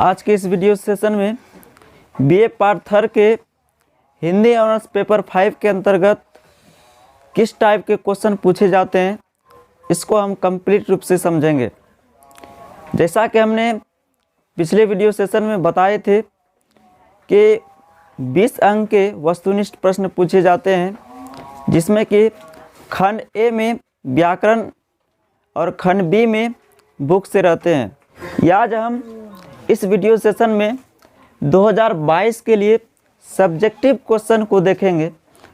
आज के इस वीडियो सेशन में बीए पार्ट थर्ड के हिंदी ऑनर्स पेपर 5 के अंतर्गत किस टाइप के क्वेश्चन पूछे जाते हैं इसको हम कंप्लीट रूप से समझेंगे। जैसा कि हमने पिछले वीडियो सेशन में बताए थे कि 20 अंक के वस्तुनिष्ठ प्रश्न पूछे जाते हैं, जिसमें कि खंड ए में व्याकरण और खंड बी में बुक से रहते हैं। आज हम इस वीडियो सेशन में 2022 के लिए सब्जेक्टिव क्वेश्चन को देखेंगे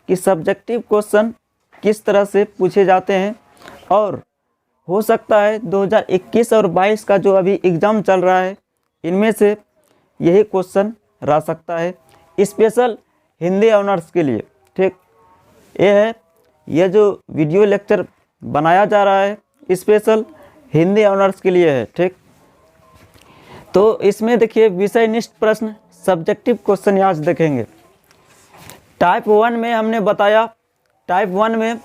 कि सब्जेक्टिव क्वेश्चन किस तरह से पूछे जाते हैं, और हो सकता है 2021 और 22 का जो अभी एग्ज़ाम चल रहा है इनमें से यही क्वेश्चन रह सकता है स्पेशल हिंदी ऑनर्स के लिए। ठीक, यह जो वीडियो लेक्चर बनाया जा रहा है स्पेशल हिंदी ऑनर्स के लिए है। ठीक, तो इसमें देखिए विषयनिष्ठ प्रश्न सब्जेक्टिव क्वेश्चन आज देखेंगे। टाइप 1 में हमने बताया, टाइप 1 में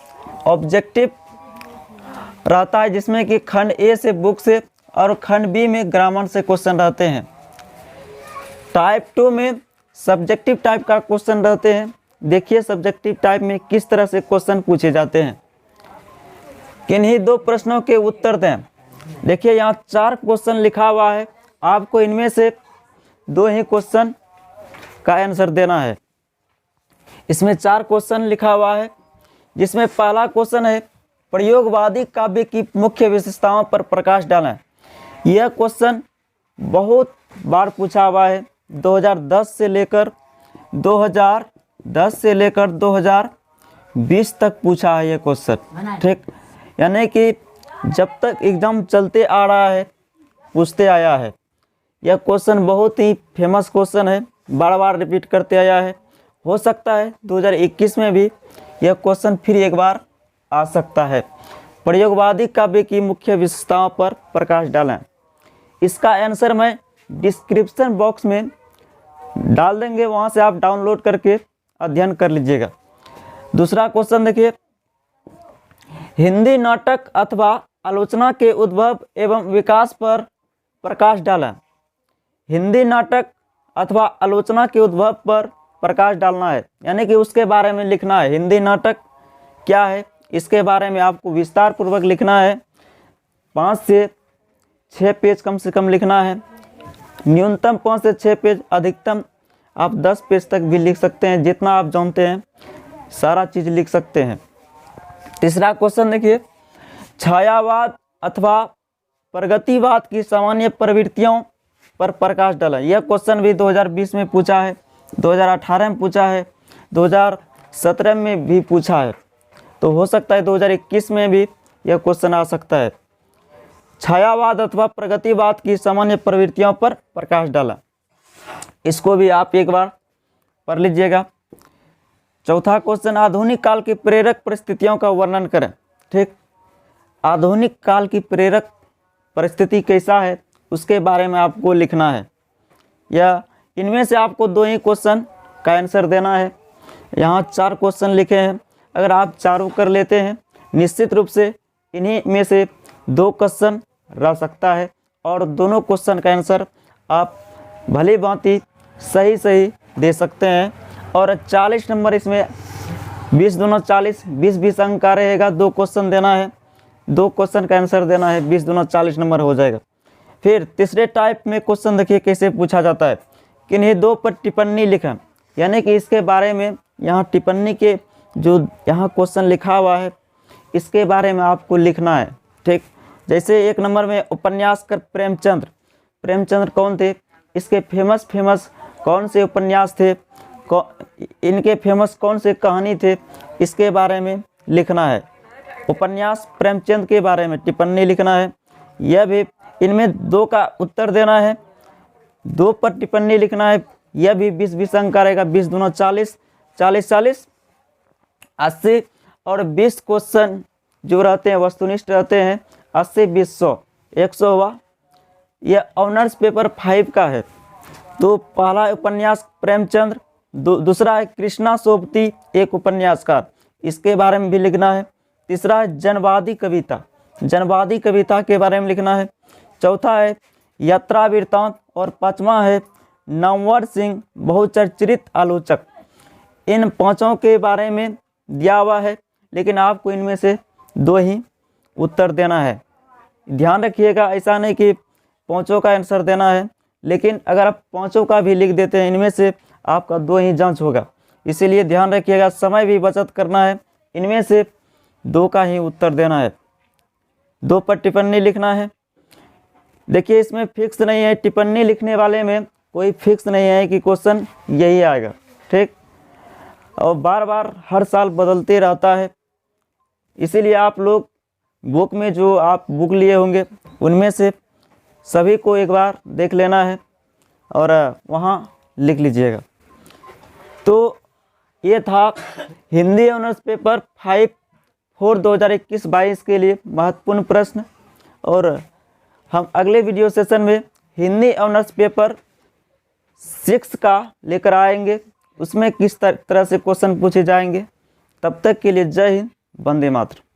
ऑब्जेक्टिव रहता है जिसमें कि खंड ए से बुक से और खंड बी में ग्रामर से क्वेश्चन रहते हैं। टाइप 2 में सब्जेक्टिव टाइप का क्वेश्चन रहते हैं। देखिए सब्जेक्टिव टाइप में किस तरह से क्वेश्चन पूछे जाते हैं, किन्हीं दो प्रश्नों के उत्तर दें। देखिए यहाँ 4 क्वेश्चन लिखा हुआ है, आपको इनमें से 2 ही क्वेश्चन का आंसर देना है। इसमें 4 क्वेश्चन लिखा हुआ है, जिसमें पहला क्वेश्चन है प्रयोगवादी काव्य की मुख्य विशेषताओं पर प्रकाश डालें। यह क्वेश्चन बहुत बार पूछा हुआ है, 2010 से लेकर 2020 तक पूछा है यह क्वेश्चन। ठीक, यानी कि जब तक एग्ज़ाम चलते आ रहा है पूछते आया है। यह क्वेश्चन बहुत ही फेमस क्वेश्चन है, बार बार रिपीट करते आया है। हो सकता है 2021 में भी यह क्वेश्चन फिर एक बार आ सकता है। प्रयोगवादी काव्य की मुख्य विशेषताओं पर प्रकाश डालें। इसका आंसर मैं डिस्क्रिप्शन बॉक्स में डाल देंगे, वहां से आप डाउनलोड करके अध्ययन कर लीजिएगा। दूसरा क्वेश्चन देखिए, हिंदी नाटक अथवा आलोचना के उद्भव एवं विकास पर प्रकाश डालें। हिंदी नाटक अथवा आलोचना के उद्भव पर प्रकाश डालना है, यानी कि उसके बारे में लिखना है। हिंदी नाटक क्या है इसके बारे में आपको विस्तार पूर्वक लिखना है। 5 से 6 पेज कम से कम लिखना है, न्यूनतम 5 से 6 पेज, अधिकतम आप 10 पेज तक भी लिख सकते हैं। जितना आप जानते हैं सारा चीज़ लिख सकते हैं। तीसरा क्वेश्चन देखिए, छायावाद अथवा प्रगतिवाद की सामान्य प्रवृत्तियों पर प्रकाश डालें। यह क्वेश्चन भी 2020 में पूछा है, 2018 में पूछा है, 2017 में भी पूछा है, तो हो सकता है 2021 में भी यह क्वेश्चन आ सकता है। छायावाद अथवा प्रगतिवाद की सामान्य प्रवृत्तियों पर प्रकाश डाला, इसको भी आप एक बार पढ़ लीजिएगा। चौथा क्वेश्चन, आधुनिक काल की प्रेरक परिस्थितियों का वर्णन करें। ठीक, आधुनिक काल की प्रेरक परिस्थिति कैसा है उसके बारे में आपको लिखना है, या इनमें से आपको 2 ही क्वेश्चन का आंसर देना है। यहाँ 4 क्वेश्चन लिखे हैं, अगर आप चारों कर लेते हैं निश्चित रूप से इन्हीं में से 2 क्वेश्चन रह सकता है, और दोनों क्वेश्चन का आंसर आप भली भांति सही दे सकते हैं। और 40 नंबर इसमें 20 दूना 40, 20 अंक का रहेगा। 2 क्वेश्चन देना है, 2 क्वेश्चन का आंसर देना है, 20 दूना 40 नंबर हो जाएगा। फिर तीसरे टाइप में क्वेश्चन देखिए कैसे पूछा जाता है, किन्हीं 2 पर टिप्पणी लिखें, यानी कि इसके बारे में यहाँ टिप्पणी के जो यहाँ क्वेश्चन लिखा हुआ है इसके बारे में आपको लिखना है। ठीक, जैसे 1 नंबर में उपन्यासकार प्रेमचंद्र कौन थे, इसके फेमस कौन से उपन्यास थे, इनके फेमस कौन से कहानी थे, इसके बारे में लिखना है। उपन्यास प्रेमचंद के बारे में टिप्पणी लिखना है। यह भी इनमें 2 का उत्तर देना है, 2 पर टिप्पणी लिखना है। यह भी 20 अंक का रहेगा, 20 दूना 40, 40 80, और 20 क्वेश्चन जो रहते हैं वस्तुनिष्ठ रहते हैं 80 20 100 100 हुआ। यह ऑनर्स पेपर 5 का है। तो पहला उपन्यास प्रेमचंद्र, दूसरा है कृष्णा सोबती, एक उपन्यासकार, इसके बारे में भी लिखना है। तीसरा है जनवादी कविता के बारे में लिखना है। चौथा है यात्रा वृत्तांत और पाँचवा है नामवर सिंह बहुचर्चित आलोचक। इन पांचों के बारे में दिया हुआ है, लेकिन आपको इनमें से दो ही उत्तर देना है। ध्यान रखिएगा, ऐसा नहीं कि पांचों का आंसर देना है, लेकिन अगर आप पांचों का भी लिख देते हैं इनमें से आपका दो ही जांच होगा। इसीलिए ध्यान रखिएगा, समय भी बचत करना है, इनमें से दो का ही उत्तर देना है। दो पर टिप्पणी लिखना है। देखिए इसमें फिक्स नहीं है, टिप्पणी लिखने वाले में कोई फिक्स नहीं है कि क्वेश्चन यही आएगा, ठीक। और बार बार हर साल बदलते रहता है, इसीलिए आप लोग बुक में जो आप बुक लिए होंगे उनमें से सभी को एक बार देख लेना है और वहाँ लिख लीजिएगा। तो ये था हिंदी ऑनर्स पेपर 5 फॉर 2021-22 के लिए महत्वपूर्ण प्रश्न। और हम अगले वीडियो सेशन में हिंदी ऑनर्स पेपर 6 का लेकर आएंगे, उसमें किस तरह से क्वेश्चन पूछे जाएंगे। तब तक के लिए जय हिंद, वंदे मातरम।